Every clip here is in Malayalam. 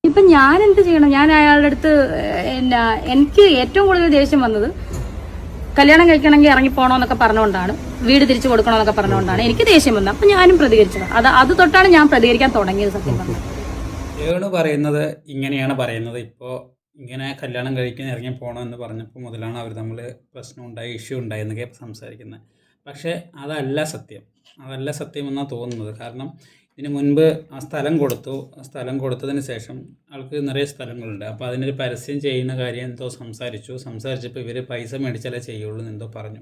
ഇപ്പം ഞാൻ എന്ത് ചെയ്യണം? ഞാൻ അയാളുടെ അടുത്ത് എനിക്ക് ഏറ്റവും കൂടുതൽ ദേഷ്യം വന്നത് കല്യാണം കഴിക്കണമെങ്കിൽ ഇറങ്ങിപ്പോണോന്നൊക്കെ പറഞ്ഞുകൊണ്ടാണ്, വീട് തിരിച്ചു കൊടുക്കണമെന്നൊക്കെ പറഞ്ഞുകൊണ്ടാണ് എനിക്ക് ദേഷ്യം വന്നത്. അപ്പം ഞാനും പ്രതികരിച്ചത്. അത് തൊട്ടാണ് ഞാൻ പ്രതികരിക്കാൻ തുടങ്ങിയത്. സത്യം പറഞ്ഞത് രേണു പറയുന്നത് ഇങ്ങനെയാണ് പറയുന്നത്. ഇപ്പോൾ ഇങ്ങനെ കല്യാണം കഴിക്കാൻ ഇറങ്ങി പോകണമെന്ന് പറഞ്ഞപ്പോൾ മുതലാണ് അവർ തമ്മിൽ പ്രശ്നം ഉണ്ടായി, ഇഷ്യൂ ഉണ്ടായി എന്നൊക്കെ സംസാരിക്കുന്നത്. പക്ഷേ അതല്ല സത്യം എന്നാണ് തോന്നുന്നത്. കാരണം ഇതിന് മുൻപ് ആ സ്ഥലം കൊടുത്തു. ആ സ്ഥലം കൊടുത്തതിന് ശേഷം ആൾക്ക് നിറയെ സ്ഥലങ്ങളുണ്ട്. അപ്പോൾ അതിനൊരു പരസ്യം ചെയ്യുന്ന കാര്യം എന്തോ സംസാരിച്ചപ്പോൾ ഇവർ പൈസ മേടിച്ചാലേ ചെയ്യുള്ളൂ എന്നെന്തോ പറഞ്ഞു.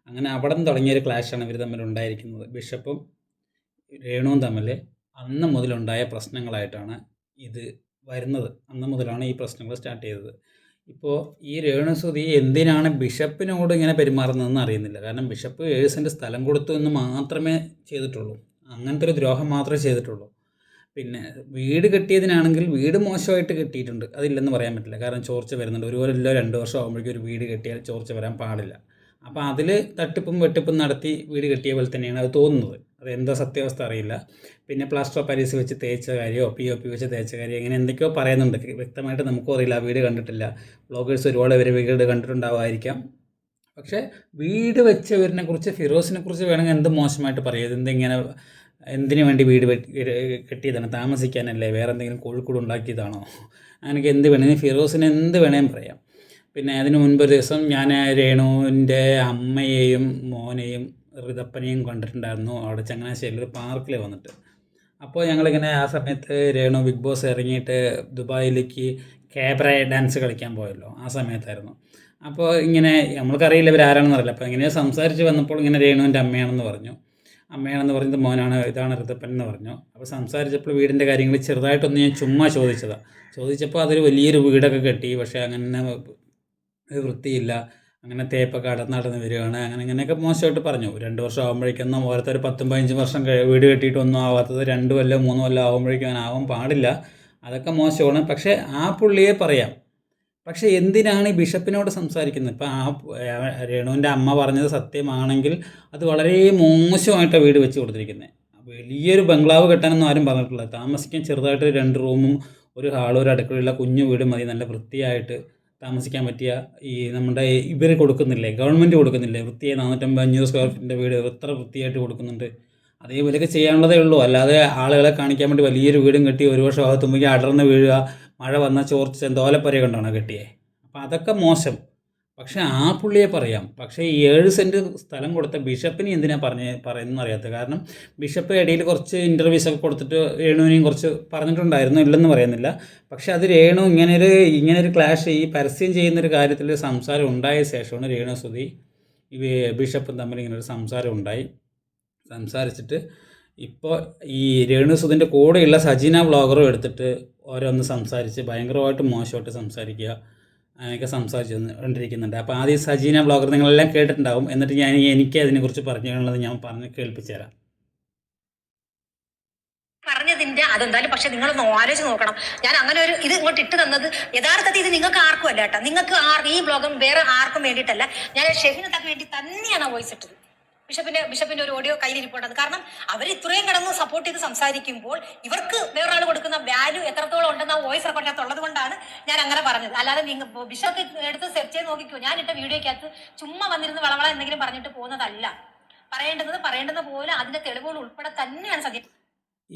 അങ്ങനെ അവിടെ നിന്ന് തുടങ്ങിയൊരു ക്ലാഷാണ് ഇവർ തമ്മിൽ ഉണ്ടായിരിക്കുന്നത്. ബിഷപ്പും രേണുവും തമ്മിൽ അന്ന് മുതലുണ്ടായ പ്രശ്നങ്ങളായിട്ടാണ് ഇത് വരുന്നത്. അന്ന് മുതലാണ് ഈ പ്രശ്നങ്ങൾ സ്റ്റാർട്ട് ചെയ്തത്. ഇപ്പോൾ ഈ രേണുസുതി എന്തിനാണ് ബിഷപ്പിനോട് ഇങ്ങനെ പെരുമാറുന്നതെന്ന് അറിയുന്നില്ല. കാരണം ബിഷപ്പ് 7 സെൻറ്റ് സ്ഥലം കൊടുത്തു എന്ന് മാത്രമേ ചെയ്തിട്ടുള്ളൂ. അങ്ങനത്തെ ഒരു ദ്രോഹം മാത്രമേ ചെയ്തിട്ടുള്ളൂ. പിന്നെ വീട് കെട്ടിയതിനാണെങ്കിൽ വീട് മോശമായിട്ട് കെട്ടിയിട്ടുണ്ട്, അതില്ലെന്ന് പറയാൻ പറ്റില്ല. കാരണം ചോർച്ച വരുന്നുണ്ട്. 1 കൊല്ലമോ 2 വർഷം ആകുമ്പോഴേക്കും ഒരു വീട് കെട്ടിയാൽ ചോർച്ച വരാൻ പാടില്ല. അപ്പോൾ അതിൽ തട്ടിപ്പും വെട്ടിപ്പും നടത്തി വീട് കെട്ടിയ പോലെ തന്നെയാണ് അത് തോന്നുന്നത്. അതെന്താ സത്യാവസ്ഥ അറിയില്ല. പിന്നെ പ്ലാസ്റ്റർ ഓഫ് പാരീസ് വെച്ച് തേച്ച കാര്യമോ POP വെച്ച് തേച്ച കാര്യം ഇങ്ങനെ എന്തൊക്കെയോ പറയുന്നുണ്ട്. വ്യക്തമായിട്ട് നമുക്കും അറിയില്ല, വീട് കണ്ടിട്ടില്ല. വ്ളോഗേഴ്സ് ഒരുപാട് പേര് വീട് കണ്ടിട്ടുണ്ടാവുമായിരിക്കാം. പക്ഷേ വീട് വെച്ചവരിനെ കുറിച്ച്, ഫിറോസിനെ കുറിച്ച് വേണമെങ്കിൽ എന്ത് മോശമായിട്ട് പറയുക. എന്തിങ്ങനെ എന്തിനു വേണ്ടി വീട് കെട്ടിയതാണ്? താമസിക്കാനല്ലേ? വേറെ എന്തെങ്കിലും കോഴിക്കോട് ഉണ്ടാക്കിയതാണോ? അങ്ങനെയൊക്കെ എന്ത് വേണമെങ്കിൽ ഫിറോസിന് എന്ത് വേണേലും പറയാം. പിന്നെ അതിന് മുൻപൊരു ദിവസം ഞാൻ രേണുവിൻ്റെ അമ്മയെയും മോനെയും ഋതപ്പനെയും കണ്ടിട്ടുണ്ടായിരുന്നു അവിടെ ചങ്ങനാശ്ശേരിയിൽ ഒരു പാർക്കിൽ വന്നിട്ട്. അപ്പോൾ ഞങ്ങളിങ്ങനെ ആ സമയത്ത് രേണു ബിഗ് ബോസ് ഇറങ്ങിയിട്ട് ദുബായിലേക്ക് കാബറ ഡാൻസ് കളിക്കാൻ പോയല്ലോ, ആ സമയത്തായിരുന്നു. അപ്പോൾ ഇങ്ങനെ നമ്മൾക്കറിയില്ല ഇവരാരാണെന്ന് അറിയില്ല. അപ്പോൾ ഇങ്ങനെ സംസാരിച്ച് വന്നപ്പോൾ ഇങ്ങനെ രേണുവിൻ്റെ അമ്മയാണെന്ന് പറഞ്ഞത് മോനാണ്, ഇതാണ് ഋതപ്പൻ എന്ന് പറഞ്ഞു. അപ്പോൾ സംസാരിച്ചപ്പോൾ വീടിൻ്റെ കാര്യങ്ങൾ ചെറുതായിട്ടൊന്ന് ഞാൻ ചുമ്മാ ചോദിച്ചപ്പോൾ അതൊരു വലിയൊരു വീടൊക്കെ കെട്ടി, പക്ഷേ അങ്ങനെ വൃത്തിയില്ല, അങ്ങനെ തേപ്പൊക്കെ നടന്ന് വരികയാണ്, അങ്ങനെയൊക്കെ മോശമായിട്ട് പറഞ്ഞു. 2 വർഷം ആകുമ്പോഴേക്കൊന്നും ഓരോരുത്തർ 10-15 വർഷം വീട് കെട്ടിയിട്ടൊന്നും ആവാത്തത് 2 കൊല്ലം 3 കൊല്ലം ആകുമ്പോഴേക്കും അങ്ങനെ ആവാൻ പാടില്ല. അതൊക്കെ മോശമാണ്. പക്ഷേ ആ പുള്ളിയെ പറയാം. പക്ഷേ എന്തിനാണ് ഈ ബിഷപ്പിനോട് സംസാരിക്കുന്നത്? ഇപ്പോൾ രേണുവിൻ്റെ അമ്മ പറഞ്ഞത് സത്യമാണെങ്കിൽ അത് വളരെ മോശമായിട്ടാണ് വീട് വെച്ച് കൊടുത്തിരിക്കുന്നത്. വലിയൊരു ബംഗ്ലാവ് കെട്ടാനൊന്നും ആരും പറഞ്ഞിട്ടില്ല. താമസിക്കാൻ ചെറുതായിട്ട് 2 റൂമും ഒരു ഹാളും ഒരു അടുക്കളയുള്ള കുഞ്ഞു വീട് മതി. നല്ല വൃത്തിയായിട്ട് താമസിക്കാൻ പറ്റിയ ഈ നമ്മുടെ ഇവർ കൊടുക്കുന്നില്ലേ, ഗവൺമെൻറ് കൊടുക്കുന്നില്ലേ വൃത്തിയായി 450-500 സ്ക്വയർ ഫീറ്റിൻ്റെ വീട് എത്ര വൃത്തിയായിട്ട് കൊടുക്കുന്നുണ്ട്. അതേപോലെയൊക്കെ ചെയ്യാനുള്ളതേ ഉള്ളൂ. അല്ലാതെ ആളുകളെ കാണിക്കാൻ വേണ്ടി വലിയൊരു വീടും കെട്ടി 1 വർഷം ആകത്തുമ്പോഴേക്കും അടർന്ന് വീഴുക, മഴ വന്നാൽ ചോർച്ച എന്തോലപ്പര കണ്ടാണ് കെട്ടിയേ. അപ്പോൾ അതൊക്കെ മോശം. പക്ഷേ ആ പുള്ളിയെ പറയാം. പക്ഷേ ഈ 7 സെൻറ്റ് സ്ഥലം കൊടുത്ത ബിഷപ്പിന് എന്തിനാ പറയുന്നതെന്ന് അറിയാത്തത്. കാരണം ബിഷപ്പ് ഇടയിൽ കുറച്ച് ഇൻ്റർവ്യൂസൊക്കെ കൊടുത്തിട്ട് രേണുവിനെയും കുറച്ച് പറഞ്ഞിട്ടുണ്ടായിരുന്നു, ഇല്ലെന്ന് പറയുന്നില്ല. പക്ഷേ അത് രേണു ഇങ്ങനൊരു ക്ലാഷ്, ഈ പരസ്യം ചെയ്യുന്നൊരു കാര്യത്തിൽ സംസാരം ഉണ്ടായ ശേഷമാണ് രേണുസുതി ഈ ബിഷപ്പും തമ്മിൽ ഇങ്ങനൊരു സംസാരം ഉണ്ടായി. സംസാരിച്ചിട്ട് ഇപ്പോൾ ഈ രേണുസുതിൻ്റെ കൂടെയുള്ള സജീന വ്ളോഗറും എടുത്തിട്ട് ഓരോന്ന് സംസാരിച്ച് ഭയങ്കരമായിട്ട് മോശമായിട്ട് സംസാരിക്കുക, അങ്ങനെയൊക്കെ സംസാരിച്ചു കൊണ്ടിരിക്കുന്നുണ്ട്. അപ്പോൾ ആദ്യം സജീന വ്ളോഗർ നിങ്ങളെല്ലാം കേട്ടിട്ടുണ്ടാവും. എന്നിട്ട് എനിക്ക് അതിനെക്കുറിച്ച് പറഞ്ഞുള്ളത് ഞാൻ പറഞ്ഞ് കേൾപ്പിച്ചു തരാം. പറഞ്ഞതിന്റെ അതെന്തായാലും പക്ഷെ നിങ്ങളൊന്ന് ആലോചിച്ച് നോക്കണം. ഞാൻ അങ്ങനെ ഒരു ഇത് ഇങ്ങോട്ട് ഇട്ട് തന്നത് യഥാർത്ഥത്തിൽ ഇത് നിങ്ങൾക്ക് ആർക്കും അല്ല കേട്ടോ. നിങ്ങൾക്ക് ഈ ബ്ലോഗും വേറെ ആർക്കും വേണ്ടിയിട്ടല്ല. ഞാൻ ഷെഹിനത്താക്ക് വേണ്ടി തന്നെയാണ് വോയിസ് ഇട്ടത്. ബിഷപ്പിന്റെ ഒരു ഓഡിയോ കയ്യിലിരിപ്പുണ്ടത്. കാരണം അവർ ഇത്രയും കിടന്ന് സപ്പോർട്ട് ചെയ്ത് സംസാരിക്കുമ്പോൾ ഇവർക്ക് വേറൊരാൾ കൊടുക്കുന്ന വാല്യൂ എത്രത്തോളം ഉണ്ടെന്ന് ആ വോയിസ് റെക്കോർഡിനകത്തുള്ളത് കൊണ്ടാണ് ഞാൻ അങ്ങനെ പറഞ്ഞത്. അല്ലാതെ നിങ്ങൾ ബിഷപ്പ് എടുത്ത് സെർച്ച് ചെയ്ത് നോക്കിക്കോ. ഞാൻ ഇട്ട വീഡിയോക്കകത്ത് ചുമ്മാ വന്നിരുന്ന് വളവള എന്തെങ്കിലും പറഞ്ഞിട്ട് പോകുന്നതല്ല. പറയേണ്ടത് പോലെ അതിന്റെ തെളിവുകൾ ഉൾപ്പെടെ തന്നെയാണ് സത്യം.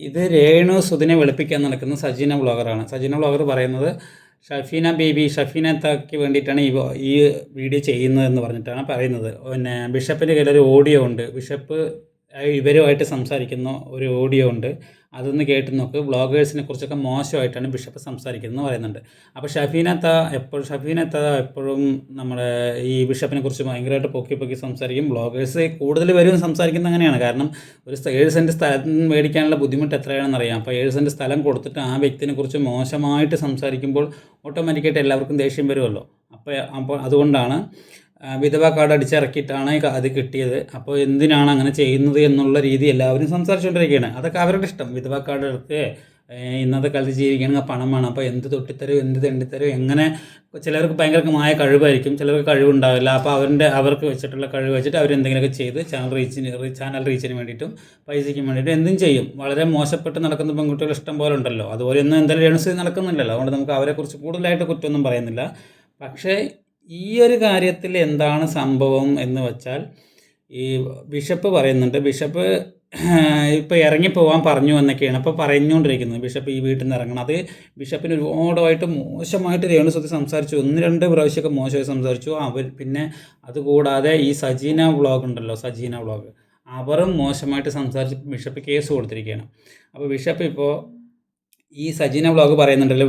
ഇത് രേണുസുതിനെ വെളുപ്പിക്കാൻ നടക്കുന്ന സജീന വ്ളോഗറാണ്. സജീന വ്ളോഗർ പറയുന്നത് ഷഫീനത്താക്ക് വേണ്ടിയിട്ടാണ് ഈ വീഡിയോ ചെയ്യുന്നതെന്ന് പറഞ്ഞിട്ടാണ് പറയുന്നത്. പിന്നെ ബിഷപ്പിൻ്റെ കയ്യിലൊരു ഓഡിയോ ഉണ്ട്, ബിഷപ്പ് ഇവരുമായിട്ട് സംസാരിക്കുന്ന ഒരു ഓഡിയോ ഉണ്ട്. അതൊന്ന് കേട്ട് നോക്ക്. വ്ളോഗേഴ്സിനെ കുറിച്ചൊക്കെ മോശമായിട്ടാണ് ബിഷപ്പ് സംസാരിക്കുന്നതെന്ന് പറയുന്നുണ്ട്. അപ്പോൾ ഷഫീനത്ത എപ്പോഴും നമ്മുടെ ഈ ബിഷപ്പിനെ കുറിച്ച് ഭയങ്കരമായിട്ട് പൊക്കി സംസാരിക്കും. വ്ളോഗേഴ്സ് കൂടുതൽ പേരും സംസാരിക്കുന്നത് അങ്ങനെയാണ്. കാരണം ഒരു 7 സെൻറ്റ് സ്ഥലം മേടിക്കാനുള്ള ബുദ്ധിമുട്ട് എത്രയാണെന്ന് അറിയാം. അപ്പോൾ 7 സെൻറ്റ് സ്ഥലം കൊടുത്തിട്ട് ആ വ്യക്തിനെ കുറിച്ച് മോശമായിട്ട് സംസാരിക്കുമ്പോൾ ഓട്ടോമാറ്റിക്കായിട്ട് എല്ലാവർക്കും ദേഷ്യം വരുമല്ലോ. അപ്പോൾ അതുകൊണ്ടാണ് വിധവ കാർഡ് അടിച്ചിറക്കിയിട്ടാണ് അത് കിട്ടിയത്. അപ്പോൾ എന്തിനാണ് അങ്ങനെ ചെയ്യുന്നത് എന്നുള്ള രീതി എല്ലാവരും സംസാരിച്ചുകൊണ്ടിരിക്കുകയാണ്. അതൊക്കെ അവരുടെ ഇഷ്ടം. വിധവ കാർഡ് എടുക്കുക, ഇന്നത്തെ കാലത്ത് ജീവിക്കുകയാണെങ്കിൽ പണം വേണം, അപ്പോൾ എന്ത് തൊട്ടിത്തരും എന്ത് തെണ്ടിത്തരും എങ്ങനെ. ചിലർക്ക് ഭയങ്കരമായ കഴിവായിരിക്കും, ചിലർക്ക് കഴിവുണ്ടാവില്ല. അപ്പോൾ അവർക്ക് വെച്ചിട്ടുള്ള കഴിവ് വെച്ചിട്ട് അവരെന്തെങ്കിലുമൊക്കെ ചെയ്ത് ചാനൽ റീച്ചിന് വേണ്ടിയിട്ടും പൈസയ്ക്ക് വേണ്ടിയിട്ടും എന്തും ചെയ്യും. വളരെ മോശപ്പെട്ട് നടക്കുന്ന പെൺകുട്ടികൾ ഇഷ്ടം പോലെ ഉണ്ടല്ലോ. അതുപോലെയൊന്നും എന്തായാലും രേണുസുതി നടക്കുന്നില്ലല്ലോ. അതുകൊണ്ട് നമുക്ക് അവരെക്കുറിച്ച് കൂടുതലായിട്ട് കുറ്റമൊന്നും പറയുന്നില്ല. പക്ഷേ ഈ ഒരു കാര്യത്തിൽ എന്താണ് സംഭവം എന്ന് വെച്ചാൽ, ഈ ബിഷപ്പ് പറയുന്നുണ്ട്, ബിഷപ്പ് ഇപ്പോൾ ഇറങ്ങിപ്പോവാൻ പറഞ്ഞു എന്നൊക്കെയാണ് അപ്പോൾ പറഞ്ഞുകൊണ്ടിരിക്കുന്നത്. ബിഷപ്പ് ഈ വീട്ടിൽ നിന്ന് ഇറങ്ങണം. അത് ബിഷപ്പിന് ഒരുപാടായിട്ട് മോശമായിട്ട് രേണുസുതി സംസാരിച്ചു, 1-2 പ്രാവശ്യമൊക്കെ മോശമായി സംസാരിച്ചു. പിന്നെ അതുകൂടാതെ ഈ സജീന വ്ളോഗ് ഉണ്ടല്ലോ, സജീന വ്ളോഗ്, അവരും മോശമായിട്ട് സംസാരിച്ച് ബിഷപ്പ് കേസ് കൊടുത്തിരിക്കുകയാണ്. അപ്പോൾ ബിഷപ്പ് ഇപ്പോൾ ഈ സജീന വ്ളോഗ് പറയുന്നുണ്ടല്ലോ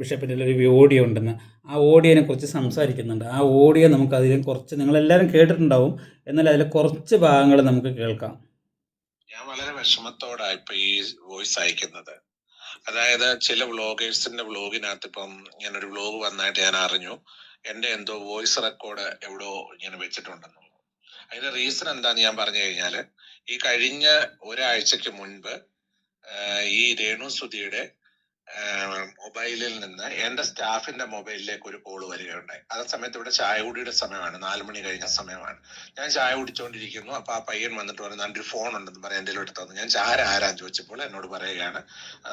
ബിഷപ്പിൻ്റെ ഒരു ഓഡിയോ ഉണ്ടെന്ന്, ആ ഓഡിയോനെ കുറിച്ച് സംസാരിക്കുന്നുണ്ട്. ആ ഓഡിയോ നമുക്ക് അതിൽ കുറച്ച്, നിങ്ങളെല്ലാവരും കേട്ടിട്ടുണ്ടാവും, എന്നാൽ അതിൽ കുറച്ച് ഭാഗങ്ങൾ നമുക്ക് കേൾക്കാം. ഞാൻ വളരെ വിഷമത്തോടാണ് ഇപ്പൊ ഈ വോയിസ് അയക്കുന്നത്. അതായത് ചില വ്ളോഗേഴ്സിന്റെ വ്ളോഗിനകത്ത് ഇപ്പം ഇങ്ങനൊരു വ്ളോഗ് വന്നായിട്ട് ഞാൻ അറിഞ്ഞു, എന്റെ എന്തോ വോയിസ് റെക്കോർഡ് എവിടെയോ ഇങ്ങനെ വെച്ചിട്ടുണ്ടെന്നുള്ളൂ. അതിന്റെ റീസൺ എന്താന്ന് ഞാൻ പറഞ്ഞു കഴിഞ്ഞാല്, ഈ കഴിഞ്ഞ ഒരാഴ്ചക്ക് മുൻപ് ഈ രേണുസുതിയുടെ മൊബൈലിൽ നിന്ന് എന്റെ സ്റ്റാഫിന്റെ മൊബൈലിലേക്ക് ഒരു കോള് വരികയുണ്ടായി. ആ സമയത്ത് ഇവിടെ ചായ കുടിയുടെ സമയമാണ്, 4 മണി കഴിഞ്ഞ സമയമാണ്. ഞാൻ ചായ കുടിച്ചുകൊണ്ടിരിക്കുന്നു. അപ്പൊ ആ പയ്യൻ വന്നിട്ട് പറഞ്ഞു, ഒരു ഫോൺ ഉണ്ടെന്ന് പറയാൻ എന്റെ അടുത്ത് തന്നു. ഞാൻ ആരാന്ന് ചോദിച്ചപ്പോൾ എന്നോട് പറയുകയാണ്,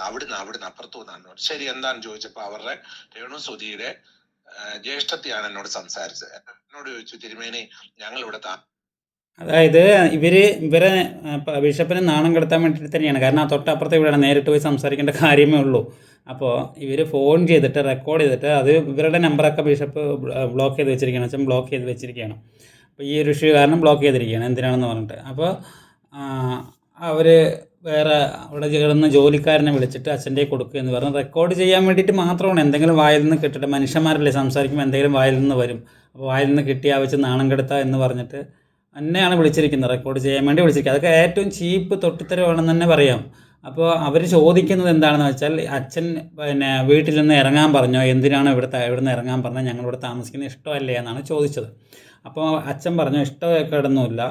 അവിടുന്ന് അപ്പുറത്തു നിന്നാണ്. ശരി, എന്താന്ന് ചോദിച്ചപ്പോ അവരുടെ രേണുസുതിയുടെ ജ്യേഷ്ഠത്തെയാണ് എന്നോട് സംസാരിച്ചത്. എന്നോട് ചോദിച്ചു, തിരുമേനി ഞങ്ങൾ ഇവിടെ അതായത് ഇവരെ ബിഷപ്പിനെ നാണം കെടുത്താൻ വേണ്ടിയിട്ട് തന്നെയാണ്. കാരണം ആ തൊട്ടപ്പുറത്തെ ഇവിടെയാണ്, നേരിട്ട് പോയി സംസാരിക്കേണ്ട കാര്യമേ ഉള്ളൂ. അപ്പോൾ ഇവർ ഫോൺ ചെയ്തിട്ട് റെക്കോർഡ് ചെയ്തിട്ട് അത് ഇവരുടെ നമ്പറൊക്കെ ബിഷപ്പ് ബ്ലോക്ക് ചെയ്ത് വെച്ചിരിക്കുകയാണ്, അച്ഛൻ ബ്ലോക്ക് ചെയ്ത് വെച്ചിരിക്കുകയാണ്. അപ്പോൾ ഈ ഒരു ഇഷ്യൂ കാരണം ബ്ലോക്ക് ചെയ്തിരിക്കുകയാണ്, എന്തിനാണെന്ന് പറഞ്ഞിട്ട്. അപ്പോൾ അവർ വേറെ അവിടെ ചേർന്ന് ജോലിക്കാരനെ വിളിച്ചിട്ട് അച്ഛൻ്റെ കൊടുക്കുക എന്ന് പറഞ്ഞ് റെക്കോർഡ് ചെയ്യാൻ വേണ്ടിയിട്ട് മാത്രമാണ്. എന്തെങ്കിലും വായിൽ നിന്ന് കിട്ടിയിട്ട്, മനുഷ്യന്മാരല്ലേ സംസാരിക്കുമ്പോൾ എന്തെങ്കിലും വായിൽ നിന്ന് വരും. അപ്പോൾ വായിൽ നിന്ന് കിട്ടിയാൽ വെച്ച് നാണം കെടുത്തുക എന്ന് പറഞ്ഞിട്ട് എന്നെയാണ് വിളിച്ചിരിക്കുന്നത്, റെക്കോർഡ് ചെയ്യാൻ വേണ്ടി വിളിച്ചിരിക്കുന്നത്. അതൊക്കെ ഏറ്റവും ചീപ്പ് തൊട്ടിത്തരമാണെന്ന് തന്നെ പറയാം. അപ്പോൾ അവർ ചോദിക്കുന്നത് എന്താണെന്ന് വെച്ചാൽ, അച്ഛൻ വീട്ടിൽ നിന്ന് ഇറങ്ങാൻ പറഞ്ഞോ, എന്തിനാണ് ഇവിടുന്ന് ഇറങ്ങാൻ പറഞ്ഞാൽ, ഞങ്ങളിവിടെ താമസിക്കുന്നത് ഇഷ്ടമല്ലേ എന്നാണ് ചോദിച്ചത്. അപ്പോൾ അച്ഛൻ പറഞ്ഞു ഇഷ്ടമൊക്കെയൊന്നുമില്ല,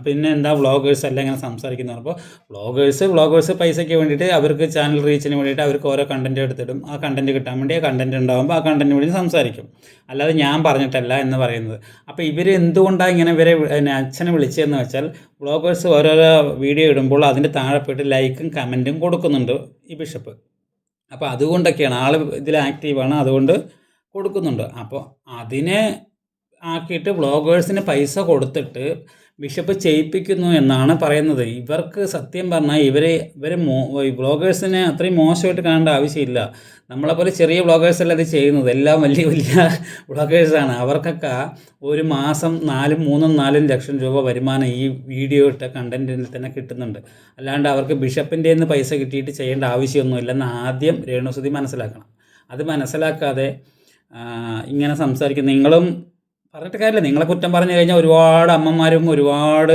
പിന്നെ എന്താ വ്ളോഗേഴ്സ് എല്ലാം ഇങ്ങനെ സംസാരിക്കുന്നത്. അപ്പോൾ വ്ളോഗേഴ്സ് പൈസയ്ക്ക് വേണ്ടിയിട്ട് അവർക്ക് ചാനൽ റീച്ചിന് വേണ്ടിയിട്ട് അവർക്ക് ഓരോ കണ്ടൻറ്റ് എടുത്തിടും. ആ കണ്ടൻറ്റ് കിട്ടാൻ വേണ്ടി ആ കണ്ടൻറ്റ് ഉണ്ടാകുമ്പോൾ ആ കണ്ടൻറ്റ് വേണ്ടി സംസാരിക്കും, അല്ലാതെ ഞാൻ പറഞ്ഞിട്ടല്ല എന്ന് പറയുന്നത്. അപ്പോൾ ഇവർ എന്തുകൊണ്ടാണ് ഇങ്ങനെ അച്ഛനെ വിളിച്ചതെന്ന് വെച്ചാൽ, വ്ളോഗേഴ്സ് ഓരോരോ വീഡിയോ ഇടുമ്പോൾ അതിൻ്റെ താഴെ പോയിട്ട് ലൈക്കും കമൻറ്റും കൊടുക്കുന്നുണ്ട് ഈ ബിഷപ്പ്. അപ്പോൾ അതുകൊണ്ടൊക്കെയാണ് ആൾ ഇതിൽ ആക്റ്റീവാണ്, അതുകൊണ്ട് കൊടുക്കുന്നുണ്ട്. അപ്പോൾ അതിനെ ആക്കിയിട്ട് വ്ളോഗേഴ്സിന് പൈസ കൊടുത്തിട്ട് ബിഷപ്പ് ചെയ്യിപ്പിക്കുന്നു എന്നാണ് പറയുന്നത്. ഇവർക്ക് സത്യം പറഞ്ഞാൽ ഇവർ വ്ളോഗേഴ്സിനെ അത്രയും മോശമായിട്ട് കാണേണ്ട ആവശ്യമില്ല. നമ്മളെപ്പോലെ ചെറിയ വ്ളോഗേഴ്സല്ല ഇത് ചെയ്യുന്നത്, എല്ലാം വലിയ വ്ളോഗേഴ്സാണ്. അവർക്കൊക്കെ ഒരു മാസം 3-4 ലക്ഷം രൂപ വരുമാനം ഈ വീഡിയോ ഇട്ട കണ്ടൻറ്റിൽ തന്നെ കിട്ടുന്നുണ്ട്. അല്ലാണ്ട് അവർക്ക് ബിഷപ്പിൻ്റെ നിന്ന് പൈസ കിട്ടിയിട്ട് ചെയ്യേണ്ട ആവശ്യമൊന്നുമില്ലെന്ന് ആദ്യം രേണുസുതി മനസ്സിലാക്കണം. അത് മനസ്സിലാക്കാതെ ഇങ്ങനെ സംസാരിക്കുന്ന നിങ്ങളും പറഞ്ഞിട്ട് കാര്യമില്ല. നിങ്ങളെ കുറ്റം പറഞ്ഞു കഴിഞ്ഞാൽ ഒരുപാട് അമ്മമാരും ഒരുപാട്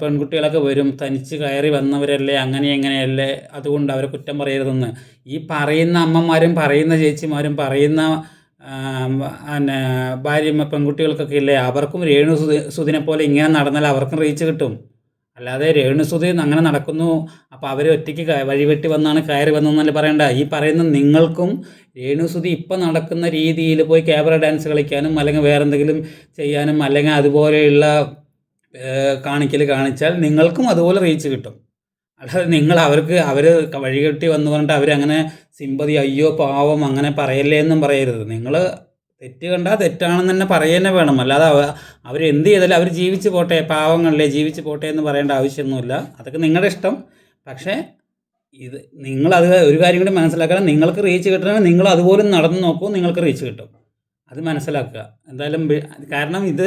പെൺകുട്ടികളൊക്കെ വരും, തനിച്ച് കയറി വന്നവരല്ലേ, അങ്ങനെയല്ലേ, അതുകൊണ്ട് അവരെ കുറ്റം പറയരുതെന്ന്. ഈ പറയുന്ന അമ്മമാരും പറയുന്ന ചേച്ചിമാരും പറയുന്ന പെൺകുട്ടികൾക്കൊക്കെ ഇല്ലേ, അവർക്കും രേണുസുതിനെ പോലെ ഇങ്ങനെ നടന്നാൽ അവർക്കും റീച്ച് കിട്ടും. അല്ലാതെ രേണുസുതി അങ്ങനെ നടക്കുന്നു, അപ്പോൾ അവർ ഒറ്റയ്ക്ക് വഴിവെട്ടി വന്നാണ് കയറി വന്നതെന്നല്ല പറയണ്ട. ഈ പറയുന്ന നിങ്ങൾക്കും രേണുസുതി ഇപ്പം നടക്കുന്ന രീതിയിൽ പോയി ക്യാബറ ഡാൻസ് കളിക്കാനും അല്ലെങ്കിൽ വേറെ എന്തെങ്കിലും ചെയ്യാനും അല്ലെങ്കിൽ അതുപോലെയുള്ള കാണിച്ചാൽ നിങ്ങൾക്കും അതുപോലെ റീച്ച് കിട്ടും. അല്ലാതെ അവർ വഴികെട്ടി വന്നു പറഞ്ഞിട്ട് അവരങ്ങനെ സിമ്പതി, അയ്യോ പാവം അങ്ങനെ പറയല്ലേ എന്നും പറയരുത്. നിങ്ങൾ തെറ്റ് കണ്ടാൽ തെറ്റാണെന്ന് തന്നെ പറയുക വേണം. അല്ലാതെ അവരെന്ത് ചെയ്താലും അവർ ജീവിച്ച് പോട്ടെ, പാവങ്ങളല്ലേ ജീവിച്ച് പോട്ടെ എന്ന് പറയേണ്ട ആവശ്യമൊന്നുമില്ല. അതൊക്കെ നിങ്ങളുടെ ഇഷ്ടം. പക്ഷേ നിങ്ങളത് ഒരു കാര്യം കൂടി മനസ്സിലാക്കണം, നിങ്ങൾക്ക് റീച്ച് കിട്ടണമെങ്കിൽ നിങ്ങൾ അതുപോലും നടന്നു നോക്കൂ, നിങ്ങൾക്ക് റീച്ച് കിട്ടും. അത് മനസ്സിലാക്കുക എന്തായാലും. കാരണം ഇത്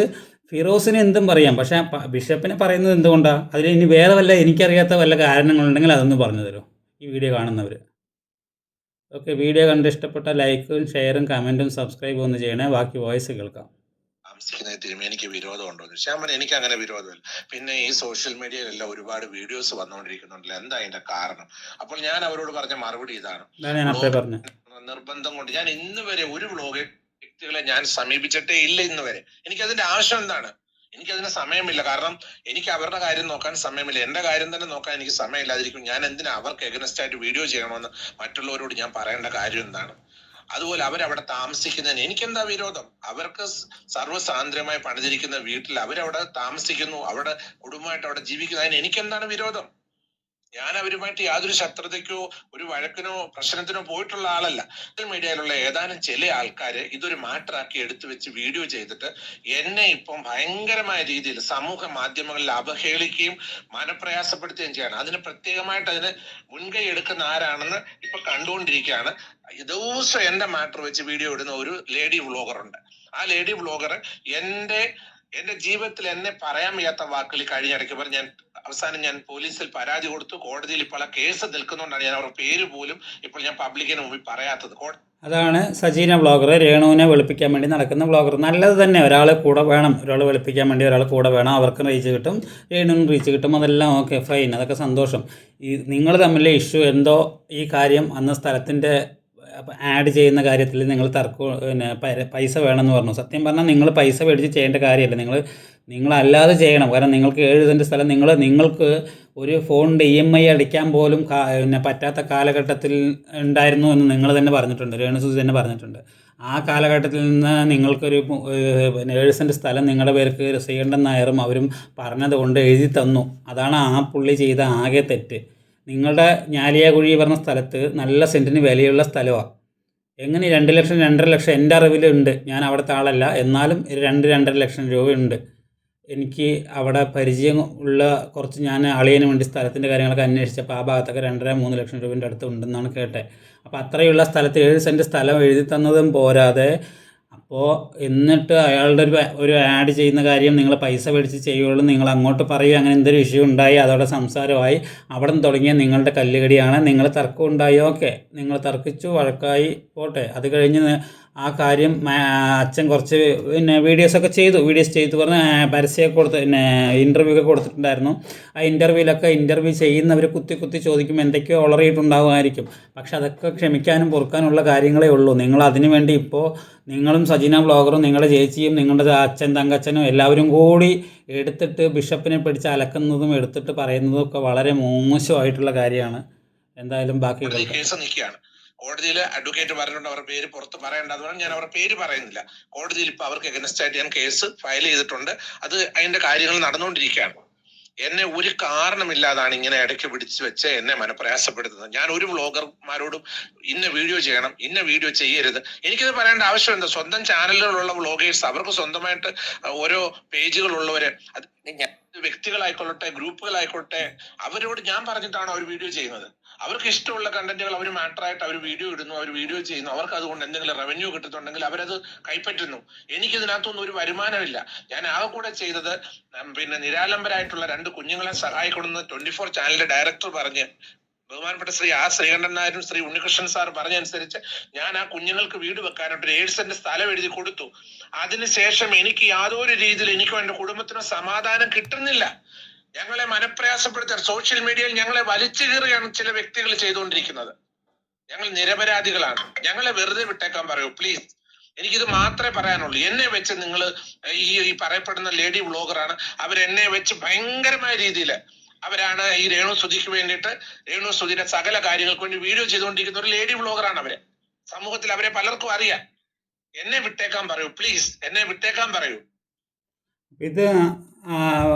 ഫിറോസിന് എന്തും പറയാം, പക്ഷേ ബിഷപ്പിനെ പറയുന്നത് എന്തുകൊണ്ടാണ്? അതിൽ ഇനി വേറെ എനിക്കറിയാത്ത വല്ല കാരണങ്ങളുണ്ടെങ്കിൽ അതൊന്ന് പറഞ്ഞു തരും ഈ വീഡിയോ കാണുന്നവർ. ഓക്കെ, വീഡിയോ കണ്ട് ഇഷ്ടപ്പെട്ട ലൈക്കും ഷെയറും കമൻറ്റും സബ്സ്ക്രൈബും ഒന്ന് ചെയ്യണേ. ബാക്കി വോയിസ് കേൾക്കാം. താമസിക്കുന്നതിന് എനിക്ക് വിരോധമുണ്ടോ എന്ന് ചോദിച്ചാൽ എനിക്ക് അങ്ങനെ വിരോധമില്ല. പിന്നെ ഈ സോഷ്യൽ മീഡിയയിലെല്ലാം ഒരുപാട് വീഡിയോസ് വന്നുകൊണ്ടിരിക്കുന്നുണ്ടല്ലോ, എന്താ അതിന്റെ കാരണം? അപ്പോൾ ഞാൻ അവരോട് പറഞ്ഞ മറുപടി ഇതാണ്, നിർബന്ധം കൊണ്ട് ഞാൻ ഇന്ന് വരെ ഒരു വ്യക്തികളെ ഞാൻ സമീപിച്ചിട്ടേ ഇല്ല. ഇന്ന് വരെ എനിക്ക് അതിന്റെ ആവശ്യം എന്താണ്? എനിക്കതിന് സമയമില്ല. കാരണം എനിക്ക് അവരുടെ കാര്യം നോക്കാൻ സമയമില്ല. എന്റെ കാര്യം തന്നെ നോക്കാൻ എനിക്ക് സമയമില്ലാതിരിക്കും. ഞാൻ എന്തിനാ അവർക്ക് എഗനസ്റ്റ് ആയിട്ട് വീഡിയോ ചെയ്യണമെന്ന് മറ്റുള്ളവരോട് ഞാൻ പറയേണ്ട കാര്യം എന്താണ്? അതുപോലെ അവരവിടെ താമസിക്കുന്നതിന് എനിക്കെന്താ വിരോധം? അവർക്ക് സർവ്വസാന്ദ്രമായി പണിതിരിക്കുന്ന വീട്ടിൽ അവരവിടെ താമസിക്കുന്നു, അവിടെ കുടുംബമായിട്ട് അവിടെ ജീവിക്കുന്നതിന് എനിക്കെന്താണ് വിരോധം? ഞാൻ അവരുമായിട്ട് യാതൊരു ശത്രുതയ്ക്കോ ഒരു വഴക്കിനോ പ്രശ്നത്തിനോ പോയിട്ടുള്ള ആളല്ല. സോഷ്യൽ മീഡിയയിലുള്ള ഏതാനും ചില ആൾക്കാര് ഇതൊരു മാറ്ററാക്കി എടുത്തു വെച്ച് വീഡിയോ ചെയ്തിട്ട് എന്നെ ഇപ്പം ഭയങ്കരമായ രീതിയിൽ സമൂഹ മാധ്യമങ്ങളിൽ അവഹേളിക്കുകയും മനപ്രയാസപ്പെടുത്തുകയും ചെയ്യാണ്. അതിന് പ്രത്യേകമായിട്ട് അതിന് മുൻകൈ എടുക്കുന്ന ആരാണെന്ന് ഇപ്പൊ കണ്ടുകൊണ്ടിരിക്കുകയാണ്. ദിവസം എന്റെ മാറ്റർ വെച്ച് വീഡിയോ ഇടുന്ന ഒരു ലേഡി വ്ളോഗർ ഉണ്ട്. ആ ലേഡി വ്ളോഗർ എന്റെ ജീവിതത്തിൽ എന്നെ പറയാൻ വയ്യാത്ത വാക്കുകൾ കഴിഞ്ഞിടയ്ക്ക് പറഞ്ഞ് അവസാനം ഞാൻ പോലീസിൽ പരാതി കൊടുത്തു. കോടതിയിൽ ഇപ്പോൾ ആ കേസ് നിൽക്കുന്നുകൊണ്ടാണ് ഞാൻ അവരുടെ പേര് പോലും ഇപ്പോൾ ഞാൻ പബ്ലിക്കിന് മുമ്പിൽ പറയാത്തത്. അതാണ് സജീന വ്ളോഗർ, രേണുവിനെ വെളുപ്പിക്കാൻ വേണ്ടി നടക്കുന്ന വ്ളോഗർ. നല്ലത് തന്നെ, ഒരാൾ കൂടെ വേണം, ഒരാൾ വെളുപ്പിക്കാൻ വേണ്ടി ഒരാൾ കൂടെ വേണം. അവർക്കും റീച്ച് കിട്ടും, രേണുവിനും റീച്ച് കിട്ടും, അതെല്ലാം ഓക്കെ, ഫൈൻ, അതൊക്കെ സന്തോഷം. ഈ നിങ്ങൾ തമ്മിലെ ഇഷ്യൂ എന്തോ ഈ കാര്യം അന്ന് സ്ഥലത്തിൻ്റെ ആഡ് ചെയ്യുന്ന കാര്യത്തിൽ നിങ്ങൾ പൈസ വേണമെന്ന് പറഞ്ഞു. സത്യം പറഞ്ഞാൽ നിങ്ങൾ പൈസ മേടിച്ച് ചെയ്യേണ്ട കാര്യമല്ല, നിങ്ങളല്ലാതെ ചെയ്യണം. കാരണം നിങ്ങൾക്ക് 7 സെൻറ്റ് സ്ഥലം നിങ്ങൾക്ക് ഒരു ഫോണിൻ്റെ EMI അടിക്കാൻ പോലും പറ്റാത്ത കാലഘട്ടത്തിൽ ഉണ്ടായിരുന്നു എന്ന് നിങ്ങൾ തന്നെ പറഞ്ഞിട്ടുണ്ട്, രേണുസുതി തന്നെ പറഞ്ഞിട്ടുണ്ട്. ആ കാലഘട്ടത്തിൽ നിന്ന് നിങ്ങൾക്കൊരു 7 സെൻറ്റ് സ്ഥലം നിങ്ങളുടെ പേർക്ക് ശ്രീകണ്ഠൻ നായരും അവരും പറഞ്ഞത് കൊണ്ട് എഴുതി തന്നു. അതാണ് ആ പുള്ളി ചെയ്ത ആകെ തെറ്റ്. നിങ്ങളുടെ ഞാലിയാകുഴി പറഞ്ഞ സ്ഥലത്ത് നല്ല സെൻറ്റിന് വിലയുള്ള സ്ഥലമാണ്. എങ്ങനെ 2 ലക്ഷം 2.5 ലക്ഷം എൻ്റെ അറിവിലുണ്ട്. ഞാൻ അവിടുത്തെ ആളല്ല, എന്നാലും 2-2.5 ലക്ഷം രൂപയുണ്ട്. എനിക്ക് അവിടെ പരിചയം ഉള്ള കുറച്ച്, ഞാൻ അളിയന് വേണ്ടി സ്ഥലത്തിൻ്റെ കാര്യങ്ങളൊക്കെ അന്വേഷിച്ചപ്പോൾ ആ ഭാഗത്തൊക്കെ 2.5-3 ലക്ഷം രൂപേൻ്റെ അടുത്ത് ഉണ്ടെന്നാണ് കേട്ടത്. അപ്പോൾ അത്രയുള്ള സ്ഥലത്ത് 7 സെൻറ്റ് സ്ഥലം എഴുതി തന്നതും പോരാതെ, അപ്പോൾ എന്നിട്ട് അയാളുടെ ഒരു ആഡ് ചെയ്യുന്ന കാര്യം നിങ്ങൾ പൈസ മേടിച്ച് ചെയ്യുള്ളൂ, നിങ്ങൾ അങ്ങോട്ട് പറയുക, അങ്ങനെ എന്തൊരു ഇഷ്യൂ ഉണ്ടായി, അതോടെ സംസാരമായി, അവിടെ നിന്ന് തുടങ്ങിയ നിങ്ങളുടെ കല്ലുകടിയാണ്. നിങ്ങൾ തർക്കം ഉണ്ടായി, ഓക്കെ, നിങ്ങൾ തർക്കിച്ചു, വഴക്കായി, പോട്ടെ. അത് കഴിഞ്ഞ് ആ കാര്യം അച്ഛൻ കുറച്ച് വീഡിയോസ് ചെയ്തു പറഞ്ഞ് പരസ്യമൊക്കെ കൊടുത്ത് ഇൻ്റർവ്യൂ ഒക്കെ കൊടുത്തിട്ടുണ്ടായിരുന്നു. ആ ഇൻ്റർവ്യൂ ചെയ്യുന്നവർ കുത്തി ചോദിക്കും, എന്തൊക്കെയോ ഉളറിയിട്ടുണ്ടാകുമായിരിക്കും. പക്ഷെ അതൊക്കെ ക്ഷമിക്കാനും പൊറുക്കാനുള്ള കാര്യങ്ങളേ ഉള്ളൂ. നിങ്ങൾ അതിനു വേണ്ടി ഇപ്പോൾ നിങ്ങളും സജീന വ്ളോഗറും നിങ്ങളുടെ ചേച്ചിയും നിങ്ങളുടെ അച്ഛൻ തങ്കച്ചനും എല്ലാവരും കൂടി എടുത്തിട്ട് ബിഷപ്പിനെ പിടിച്ച് അലക്കുന്നതും എടുത്തിട്ട് പറയുന്നതും ഒക്കെ വളരെ മോശമായിട്ടുള്ള കാര്യമാണ്. എന്തായാലും ബാക്കി കേസ് നിൽക്കുകയാണ്. കോടതിയിൽ അഡ്വക്കേറ്റ് പറഞ്ഞിട്ടുണ്ട് അവരുടെ പേര് പുറത്ത് പറയേണ്ടതുകൊണ്ട് ഞാൻ അവരുടെ പേര് പറയുന്നില്ല. കോടതിയിൽ ഇപ്പൊ അവർക്ക് എഗനസ്റ്റ് ആയിട്ട് ഞാൻ കേസ് ഫയൽ ചെയ്തിട്ടുണ്ട്. അത് അതിന്റെ കാര്യങ്ങൾ നടന്നുകൊണ്ടിരിക്കുകയാണ്. എന്നെ ഒരു കാരണമില്ലാതാണ് ഇങ്ങനെ ഇടയ്ക്ക് പിടിച്ചു വെച്ച് എന്നെ മനപ്രയാസപ്പെടുത്തുന്നത്. ഞാൻ ഒരു വ്ളോഗർമാരോടും ഇന്ന വീഡിയോ ചെയ്യണം, ഇന്ന വീഡിയോ ചെയ്യരുത്, എനിക്കിത് പറയേണ്ട ആവശ്യം എന്താ? സ്വന്തം ചാനലുകളുള്ള വ്ളോഗേഴ്സ്, അവർക്ക് സ്വന്തമായിട്ട് ഓരോ പേജുകളുള്ളവര്, അത് വ്യക്തികളായിക്കൊള്ളട്ടെ ഗ്രൂപ്പുകളായിക്കോട്ടെ, അവരോട് ഞാൻ പറഞ്ഞിട്ടാണ് അവർ വീഡിയോ ചെയ്യുന്നത്. അവർക്ക് ഇഷ്ടമുള്ള കണ്ടന്റുകൾ അവർ മാറ്ററായിട്ട് അവർ വീഡിയോ ഇടുന്നു, അവർ വീഡിയോ ചെയ്യുന്നു. അവർക്ക് അതുകൊണ്ട് എന്തെങ്കിലും റവന്യൂ കിട്ടുന്നുണ്ടെങ്കിൽ അവരത് കൈപ്പറ്റുന്നു. എനിക്കിതിനകത്തൊന്നും ഒരു വരുമാനമില്ല. ഞാൻ ആകെ കൂടെ ചെയ്തത് നിരാലംബരായിട്ടുള്ള 2 കുഞ്ഞുങ്ങളെ സഹായിക്കണമെന്ന് 24 ചാനലിന്റെ ഡയറക്ടർ പറഞ്ഞ്, ബഹുമാനപ്പെട്ട ശ്രീ ശ്രീകണ്ഠൻ നായരും ശ്രീ ഉണ്ണികൃഷ്ണൻ സാർ പറഞ്ഞനുസരിച്ച് ഞാൻ ആ കുഞ്ഞുങ്ങൾക്ക് വീട് വെക്കാനായിട്ട് 7 സെന്റ് സ്ഥലം എഴുതി കൊടുത്തു. അതിനുശേഷം എനിക്ക് യാതൊരു രീതിയിൽ എനിക്കും എന്റെ കുടുംബത്തിനോ സമാധാനം കിട്ടുന്നില്ല. ഞങ്ങളെ മനപ്രയാസപ്പെടുത്താൻ സോഷ്യൽ മീഡിയയിൽ ഞങ്ങളെ വലിച്ചു കീറുകയാണ് ചില വ്യക്തികൾ ചെയ്തുകൊണ്ടിരിക്കുന്നത്. ഞങ്ങൾ നിരപരാധികളാണ്, ഞങ്ങളെ വെറുതെ വിട്ടേക്കാൻ പറയൂ പ്ലീസ്. എനിക്കിത് മാത്രമേ പറയാനുള്ളൂ. എന്നെ വെച്ച് നിങ്ങൾ ഈ പറയപ്പെടുന്ന ലേഡി വ്ളോഗറാണ്, അവരെന്നെ വെച്ച് ഭയങ്കരമായ രീതിയിൽ അവരാണ് ഈ രേണുസുതിക്ക് വേണ്ടിയിട്ട് രേണുസുതിയുടെ സകല കാര്യങ്ങൾക്ക് വേണ്ടി വീഡിയോ ചെയ്തുകൊണ്ടിരിക്കുന്ന ഒരു ലേഡി വ്ളോഗറാണ് അവര്. സമൂഹത്തിൽ അവരെ പലർക്കും അറിയാം. എന്നെ വിട്ടേക്കാൻ പറയൂ പ്ലീസ്, എന്നെ വിട്ടേക്കാൻ പറയൂ. ഇത്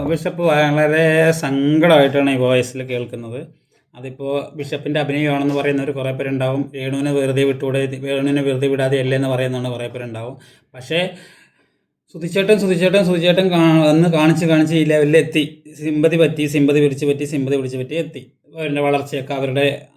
ബിഷപ്പ് വളരെ സങ്കടമായിട്ടാണ് ഈ വോയിസിൽ കേൾക്കുന്നത്. അതിപ്പോൾ ബിഷപ്പിൻ്റെ അഭിനയമാണെന്ന് പറയുന്നവർ കുറേ പേരുണ്ടാവും. രേണുവിനെ വെറുതെ വിടാതെ അല്ലേന്ന് പറയുന്നതാണ് കുറേ പേരുണ്ടാവും. പക്ഷേ സുധിച്ചേട്ടൻ വന്ന് കാണിച്ച് ഈ ലെവലിലെത്തി. സിമ്പതി പിടിച്ച് പറ്റി എത്തി. അവരുടെ വളർച്ചയൊക്കെ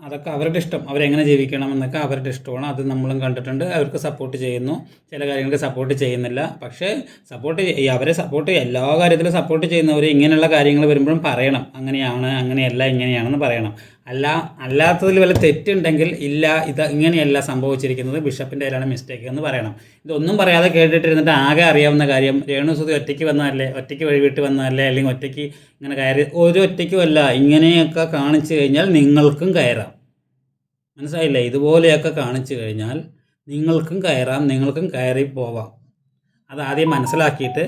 അതൊക്കെ അവരുടെ ഇഷ്ടം, അവരെങ്ങനെ ജീവിക്കണം എന്നൊക്കെ അവരുടെ ഇഷ്ടമാണ്. അത് നമ്മളും കണ്ടിട്ടുണ്ട്. അവർക്ക് സപ്പോർട്ട് ചെയ്യുന്നു, ചില കാര്യങ്ങൾക്ക് സപ്പോർട്ട് ചെയ്യുന്നില്ല. പക്ഷേ അവരെ എല്ലാ കാര്യത്തിലും സപ്പോർട്ട് ചെയ്യുന്നവർ ഇങ്ങനെയുള്ള കാര്യങ്ങൾ വരുമ്പോഴും പറയണം, അങ്ങനെയല്ല ഇങ്ങനെയാണെന്ന് പറയണം. അല്ലാത്തതിൽ വല്ല തെറ്റുണ്ടെങ്കിൽ ഇല്ല, ഇത് ഇങ്ങനെയല്ല സംഭവിച്ചിരിക്കുന്നത്, ബിഷപ്പിൻ്റെ കയ്യിലാണ് മിസ്റ്റേക്ക് എന്ന് പറയണം. ഇതൊന്നും പറയാതെ കേട്ടിട്ടിരുന്നിട്ട് ആകെ അറിയാവുന്ന കാര്യം രേണുസുതി ഒറ്റയ്ക്ക് വഴിവിട്ട് വന്നതല്ലേ, അല്ലെങ്കിൽ ഒറ്റയ്ക്ക് ഇങ്ങനെ കയറി, ഒറ്റയ്ക്കുമല്ല, ഇങ്ങനെയൊക്കെ കാണിച്ചു കഴിഞ്ഞാൽ നിങ്ങൾക്കും കയറാം. മനസ്സിലായില്ലേ? ഇതുപോലെയൊക്കെ കാണിച്ചു കഴിഞ്ഞാൽ നിങ്ങൾക്കും കയറാം, നിങ്ങൾക്കും കയറി പോവാം. അതാദ്യം മനസ്സിലാക്കിയിട്ട്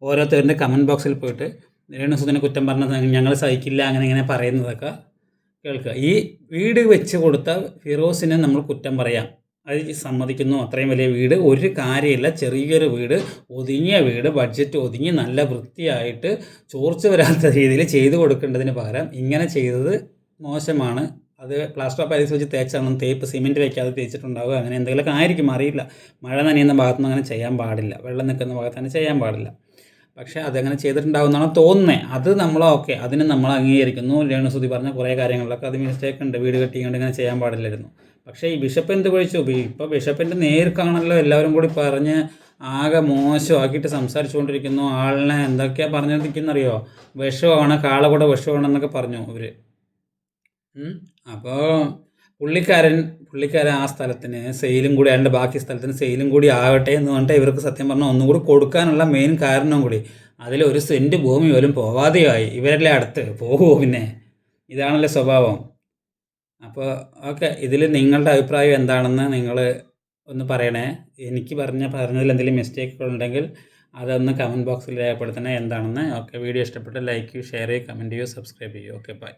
ഓരോരുത്തരുടെ കമൻറ്റ് ബോക്സിൽ പോയിട്ട് രേണുസുധിനെ കുറ്റം പറഞ്ഞത് ഞങ്ങൾ സഹിക്കില്ല അങ്ങനെ ഇങ്ങനെ പറയുന്നതൊക്കെ കേൾക്കുക. ഈ വീട് വെച്ച് കൊടുത്ത ഫിറോസിനെ നമ്മൾ കുറ്റം പറയാം, അത് സമ്മതിക്കുന്നു. അത്രയും വലിയ വീട് ഒരു കാര്യമില്ല, ചെറിയൊരു വീട്, ഒതുങ്ങിയ വീട്, ബഡ്ജറ്റ് ഒതുങ്ങി നല്ല വൃത്തിയായിട്ട് ചോർച്ച വരാത്ത രീതിയിൽ ചെയ്തു കൊടുക്കേണ്ടതിന് പകരം ഇങ്ങനെ ചെയ്തത് മോശമാണ്. അത് പ്ലാസ്റ്റർ ഓഫ് പാരീസ് വെച്ച് തേച്ചാണ്, തേപ്പ് സിമെൻറ്റ് വയ്ക്കാതെ തേച്ചിട്ടുണ്ടാവുക, അങ്ങനെ എന്തെങ്കിലുമൊക്കെ ആയിരിക്കും, അറിയില്ല. മഴ നനയുന്ന ഭാഗത്തുനിന്ന് അങ്ങനെ ചെയ്യാൻ പാടില്ല, വെള്ളം നിൽക്കുന്ന ഭാഗത്ത് തന്നെ ചെയ്യാൻ പാടില്ല. പക്ഷേ അതങ്ങനെ ചെയ്തിട്ടുണ്ടാവുമെന്നാണ് തോന്നുന്നത്. അത് നമ്മൾ ഓക്കെ, അതിന് നമ്മൾ അംഗീകരിക്കുന്നു. രേണുസുധി പറഞ്ഞ കുറേ കാര്യങ്ങളിലൊക്കെ അത് മിസ്റ്റേക്ക് ഉണ്ട്, വീട് കെട്ടിക്കൊണ്ട് ഇങ്ങനെ ചെയ്യാൻ പാടില്ലായിരുന്നു. പക്ഷേ ഈ ബിഷപ്പ് എന്ത് കഴിച്ചു? ഇപ്പോൾ ബിഷപ്പിൻ്റെ നേർക്കാണല്ലോ എല്ലാവരും കൂടി പറഞ്ഞ് ആകെ മോശമാക്കിയിട്ട് സംസാരിച്ചുകൊണ്ടിരിക്കുന്നു. ആളിനെ എന്തൊക്കെയാണ് പറഞ്ഞിരിക്കുന്നറിയോ? വിഷമാണ്, കാളകൂടെ വിഷമാണ് എന്നൊക്കെ പറഞ്ഞു ഇവർ. അപ്പോൾ പുള്ളിക്കാരൻ ആ സ്ഥലത്തിന് സെയിലും കൂടി, അയാളുടെ ബാക്കി സ്ഥലത്തിന് സെയിലും കൂടി ആകട്ടെ എന്ന് പറഞ്ഞിട്ട് ഇവർക്ക് സത്യം പറഞ്ഞാൽ ഒന്നും കൂടി കൊടുക്കാനുള്ള മെയിൻ കാരണം കൂടി. അതിൽ 1 സെൻറ്റ് ഭൂമി പോലും പോവാതെയായി. ഇവരല്ലേ അടുത്ത് പോകുമോ? പിന്നെ ഇതാണല്ലോ സ്വഭാവം. അപ്പോൾ ഓക്കെ, ഇതിൽ നിങ്ങളുടെ അഭിപ്രായം എന്താണെന്ന് നിങ്ങൾ ഒന്ന് പറയണേ. എനിക്ക് പറഞ്ഞതിൽ എന്തെങ്കിലും മിസ്റ്റേക്കുകൾ ഉണ്ടെങ്കിൽ അതൊന്ന് കമൻറ്റ് ബോക്സിൽ രേഖപ്പെടുത്തണേ എന്താണെന്ന്. ഓക്കെ, വീഡിയോ ഇഷ്ടപ്പെട്ട് ലൈക്ക് ചെയ്യൂ, ഷെയർ ചെയ്യൂ, കമൻറ്റ് ചെയ്യൂ, സബ്സ്ക്രൈബ് ചെയ്യൂ. Okay, by.